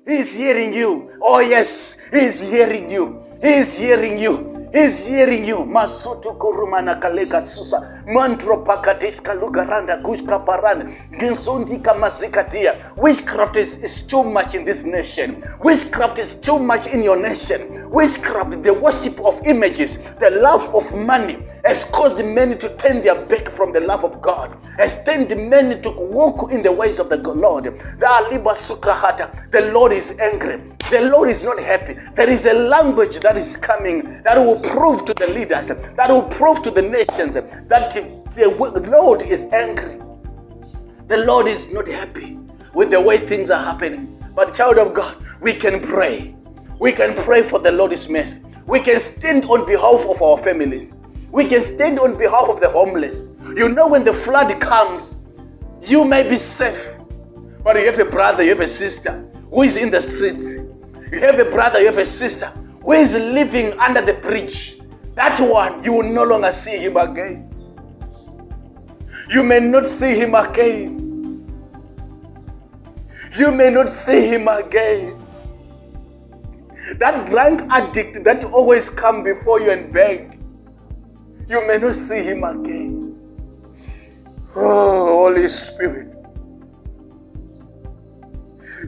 He's hearing you. Oh yes, He's hearing you. He's hearing you. He's hearing you. Masutu kurumana kaleka susa. Mantro pakadish kalugaranda kushka paranda. Ginsundi kamazikatia. Witchcraft is too much in this nation. Witchcraft is too much in your nation. Witchcraft, the worship of images, the love of money has caused many to turn their back from the love of God. Has turned many to walk in the ways of the Lord. The Lord is angry. The Lord is not happy. There is a language that is coming that will prove to the leaders, that will prove to the nations that the Lord is angry. The Lord is not happy with the way things are happening. But child of God, we can pray. We can pray for the Lord's mercy. We can stand on behalf of our families. We can stand on behalf of the homeless. You know, when the flood comes, you may be safe, but you have a brother, you have a sister who is in the streets. You have a brother, you have a sister who is living under the bridge. That one, you will no longer see him again. You may not see him again. You may not see him again. That drunk addict that always come before you and beg, you may not see him again. Oh, Holy Spirit,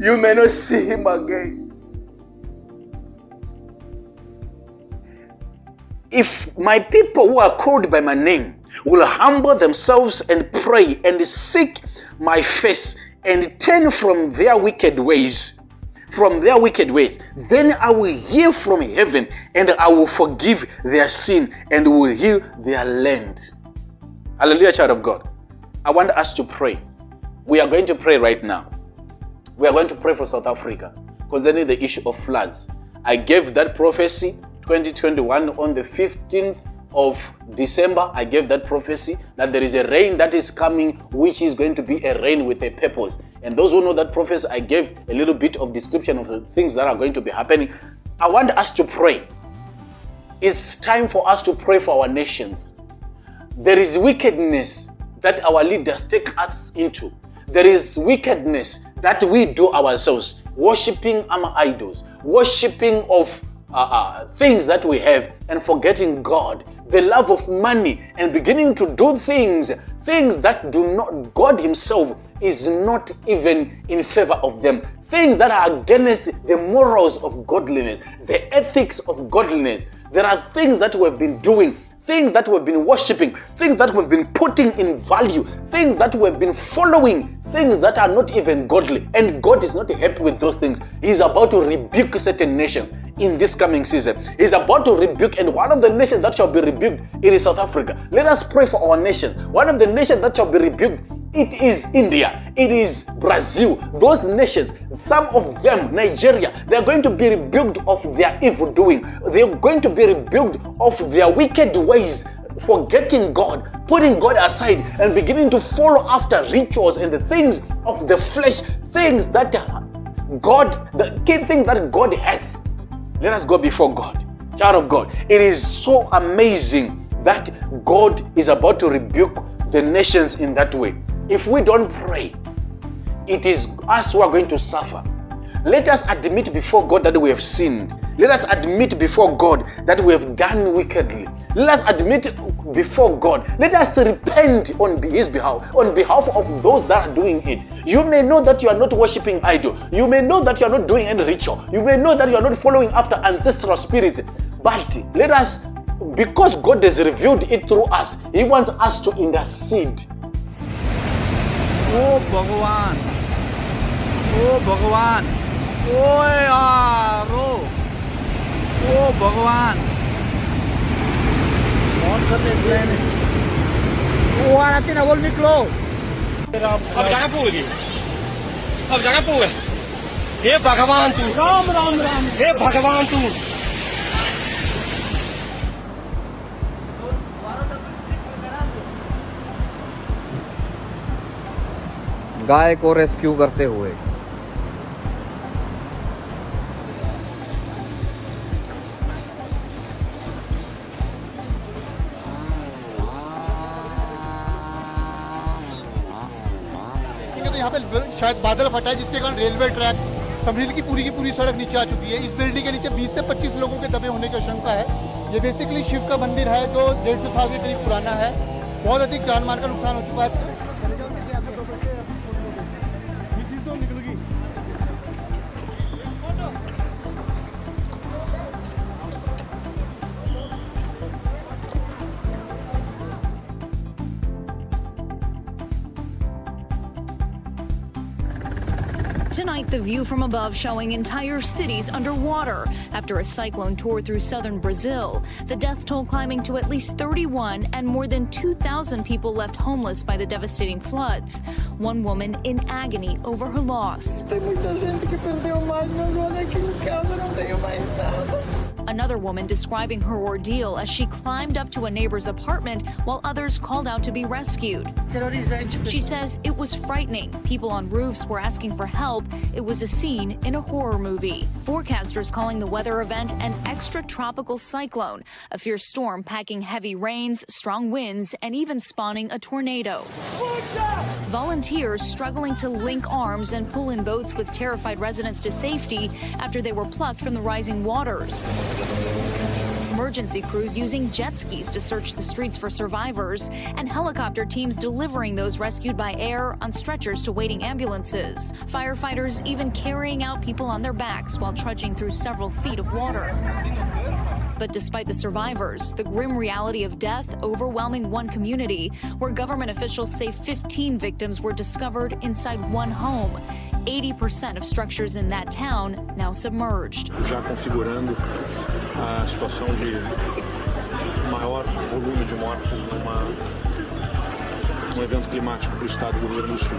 you may not see him again. If my people who are called by my name will humble themselves and pray and seek my face and turn from their wicked ways, then I will hear from heaven and I will forgive their sin and will heal their land. Hallelujah, child of God. I want us to pray. We are going to pray right now. We are going to pray for South Africa concerning the issue of floods. I gave that prophecy 2021 on the 15th of December. I gave that prophecy that there is a rain that is coming, which is going to be a rain with a purpose. And those who know that prophecy, I gave a little bit of description of the things that are going to be happening. I want us to pray. It's time for us to pray for our nations. There is wickedness that our leaders take us into. There is wickedness that we do ourselves, worshiping our idols, worshiping of things that we have and forgetting God, the love of money, and beginning to do things that do not, God himself is not even in favor of them. Things that are against the morals of godliness, the ethics of godliness. There are things that we have been doing, things that we've been worshiping, things that we've been putting in value, things that we've been following, things that are not even godly. And God is not happy with those things. He's about to rebuke certain nations in this coming season. He's about to rebuke, and one of the nations that shall be rebuked, it is South Africa. Let us pray for our nations. One of the nations that shall be rebuked, it is India, it is Brazil. Those nations, some of them, Nigeria, they are going to be rebuked of their evil doing. They are going to be rebuked of their wicked ways, forgetting God, putting God aside and beginning to follow after rituals and the things of the flesh, things that God, the key thing that God hates. Let us go before God. Child of God, it is so amazing that God is about to rebuke the nations in that way. If we don't pray, it is us who are going to suffer. Let us admit before God that we have sinned. Let us admit before God that we have done wickedly. Let us admit before God. Let us repent on His behalf, on behalf of those that are doing it. You may know that you are not worshiping idol. You may know that you are not doing any ritual. You may know that you are not following after ancestral spirits. But let us, because God has revealed it through us, He wants us to intercede. Oh Bhagavan, oh Bhagavan, oh Yaro, oh Bhagavan. कौन करने plan है वो आते ना बोल निकलो अब जाना पूरी अब जाना पूरे हे भगवान तू राम राम राम हे भगवान तू गाय को रेस्क्यू करते हुए यहाँ पे शायद बादल फटा है जिसके कारण रेलवे ट्रैक समरील की पूरी सड़क नीचे आ चुकी है। इस बिल्डिंग के नीचे 20 से 25 लोगों के दबे होने की आशंका है। ये बेसिकली शिव का मंदिर है जो 150 साल के करीब पुराना है। बहुत अधिक जान माल का नुकसान हो चुका है। Tonight, the view from above showing entire cities underwater after a cyclone tore through southern Brazil. The death toll climbing to at least 31 and more than 2,000 people left homeless by the devastating floods. One woman in agony over her loss. Another woman describing her ordeal as she climbed up to a neighbor's apartment while others called out to be rescued. She says it was frightening. People on roofs were asking for help. It was a scene in a horror movie. Forecasters calling the weather event an extratropical cyclone, a fierce storm packing heavy rains, strong winds, and even spawning a tornado. Volunteers struggling to link arms and pull in boats with terrified residents to safety after they were plucked from the rising waters. Emergency crews using jet skis to search the streets for survivors, and helicopter teams delivering those rescued by air on stretchers to waiting ambulances. Firefighters even carrying out people on their backs while trudging through several feet of water. But despite the survivors, the grim reality of death overwhelming one community, where government officials say 15 victims were discovered inside one home. 80% of structures in that town now submerged. Já configurando a situação de maior volume de mortos evento climático para o estado do Rio Grande do Sul.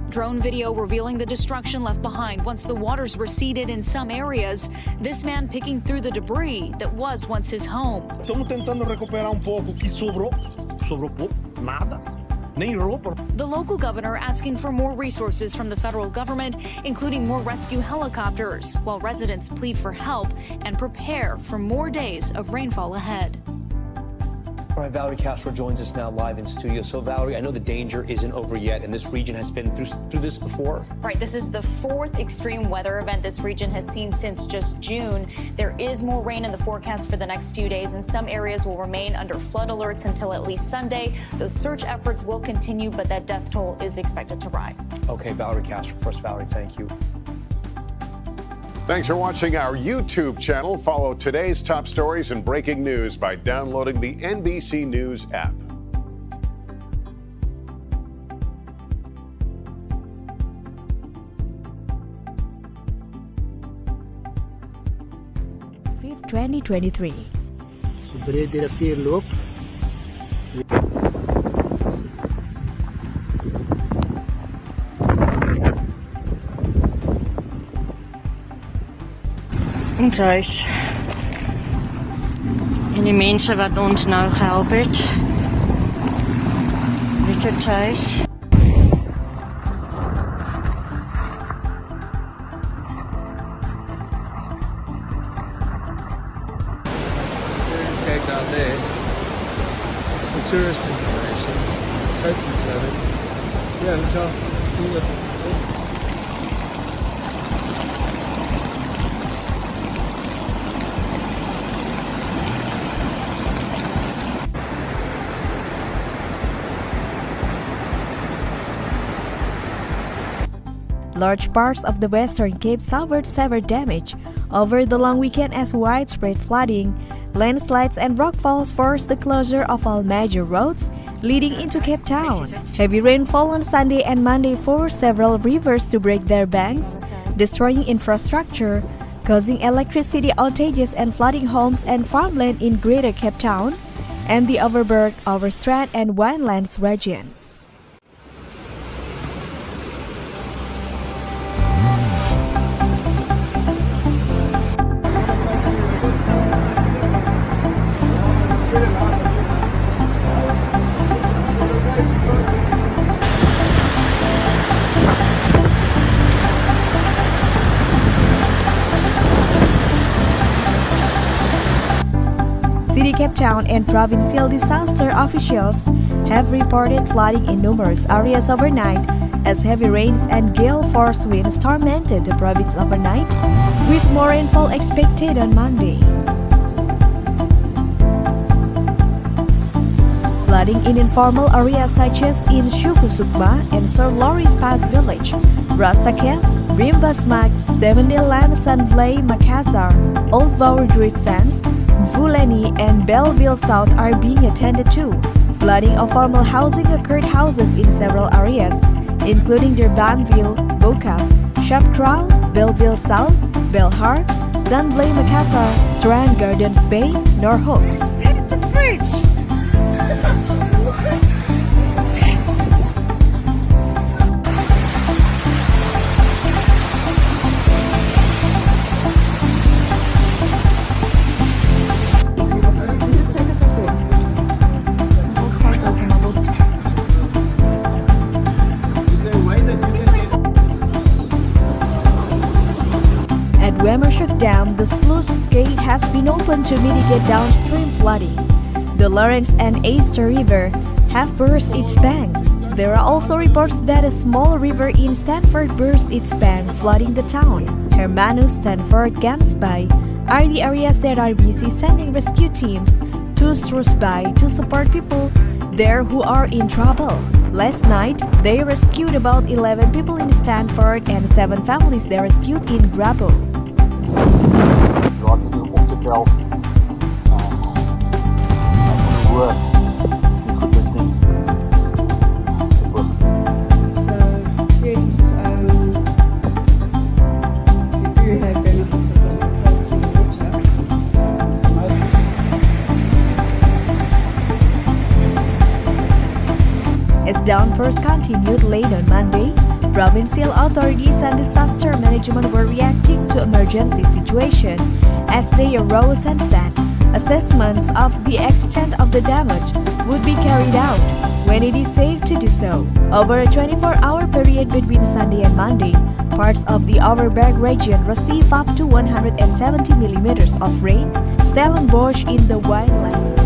Drone video revealing the destruction left behind once the waters receded in some areas. This man picking through the debris that was once his home. Estamos tentando recuperar pouco que sobrou. Sobrou pouco, nada. Nem roupa. The local governor asking for more resources from the federal government, including more rescue helicopters, while residents plead for help and prepare for more days of rainfall ahead. All right, Valerie Castro joins us now live in studio. So, Valerie, I know the danger isn't over yet, and this region has been through this before. Right, this is the fourth extreme weather event this region has seen since just June. There is more rain in the forecast for the next few days, and some areas will remain under flood alerts until at least Sunday. Those search efforts will continue, but that death toll is expected to rise. Okay, Valerie Castro. First, Valerie, thank you. Thanks for watching our YouTube channel. Follow today's top stories and breaking news by downloading the NBC News app. Fifth 2023. Sobredeira loop. Thuis. En die mensen wat ons nou gehelp het. Richard thuis. Kijk down there. It's the tourist information. Totally flooded. Yeah, look how. Large parts of the Western Cape suffered severe damage over the long weekend as widespread flooding, landslides and rockfalls forced the closure of all major roads leading into Cape Town. Heavy rainfall on Sunday and Monday forced several rivers to break their banks, destroying infrastructure, causing electricity outages and flooding homes and farmland in Greater Cape Town and the Overberg, Overstrand and Winelands regions. City Cape Town and provincial disaster officials have reported flooding in numerous areas overnight as heavy rains and gale-force winds tormented the province overnight, with more rainfall expected on Monday. Flooding in informal areas such as in Shukusukma and Sir Lawrence Pass Village, Rastaken, Rimbasmak, Sevendelan, Sanvlay, Makassar, Old Vour Drift Sands, Vuleni and Belleville South are being attended to. Flooding of formal housing occurred houses in several areas, including Durbanville, Bokap, Shaptral, Belleville South, Belhar, Sanvlay, Makassar, Strand Gardens Bay, Norhooks. It's a fridge! At Wemershuk Dam, the sluice gate has been opened to mitigate downstream flooding. The Lawrence and Easter River have burst its banks. There are also reports that a small river in Stanford burst its bank, flooding the town. Hermanus, Stanford, Gansby are the areas that are busy sending rescue teams to Strusby to support people there who are in trouble. Last night, they rescued about 11 people in Stanford and 7 families they rescued in Grabo. As downpours continued late on Monday, provincial authorities and disaster management were reacting to emergency situation as they arose and said assessments of the extent of the damage would be carried out when it is safe to do so. Over a 24-hour period between Sunday and Monday, parts of the Overberg region received up to 170 millimeters of rain, Stellenbosch in the Wineland.